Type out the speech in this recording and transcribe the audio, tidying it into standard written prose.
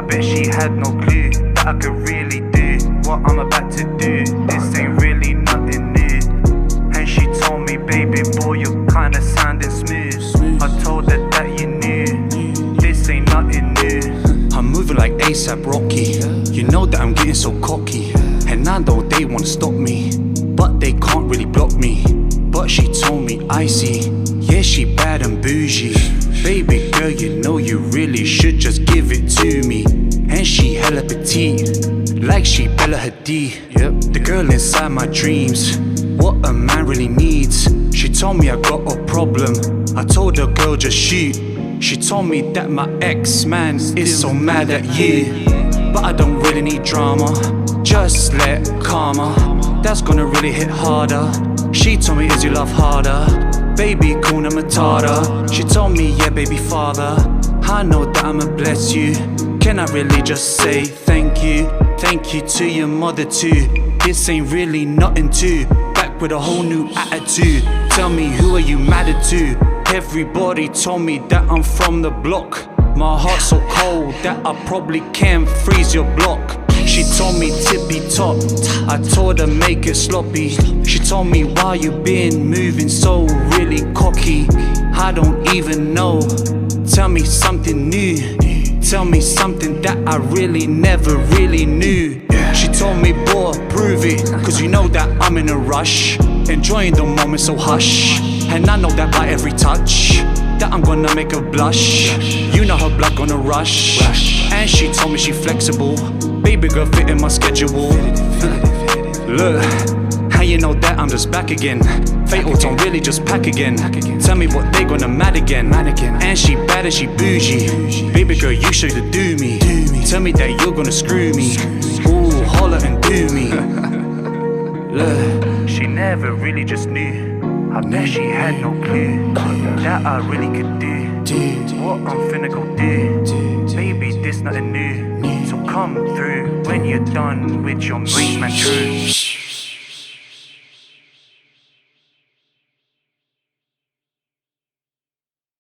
bet she had no clue that I could really do what I'm about to do. This ain't really nothing new. And she told me, baby boy, you're kinda sounding smooth. I told her that you knew this ain't nothing new. I'm moving like ASAP Rocky. You know that I'm getting so cocky, and I know they wanna stop me, but they can't really block me. But she told me, I see, yeah, she bad and bougie. Baby girl, you know you really should just give it to me. And she hella petite, like she Bella Hadid. The girl inside my dreams, what a man really needs. She told me I got a problem, I told her, girl, just shoot. She told me that my ex-man is so mad at you, but I don't really need drama, just let karma, that's gonna really hit harder. She told me, is your love harder? Baby, kuna matata. She told me, yeah, baby father, I know that I'ma bless you. Can I really just say thank you? Thank you to your mother too. This ain't really nothing to, back with a whole new attitude. Tell me, who are you mad at to? Everybody told me that I'm from the block. My heart's so cold that I probably can freeze your block. She told me tippy top, I told her make it sloppy. She told me, why you been moving so really cocky? I don't even know, tell me something new. Tell me something that I really never really knew. She told me, boy, prove it, cause you know that I'm in a rush, enjoying the moment, so hush. And I know that by every touch that I'm gonna make her blush. You know her blood gonna rush. And she told me she flexible, baby girl fit in my schedule. Look, how you know that I'm just back again? Fatal don't really just pack again. Tell me what they gonna mad again. And she bad and she bougie. Baby girl, you should do me. Tell me that you're gonna screw me. Ooh, holler and do me. Look, she never really just knew. I bet she had no clue that I really could do what I'm finna go do. Baby, this nothing new, so come through when you're done with your main man true.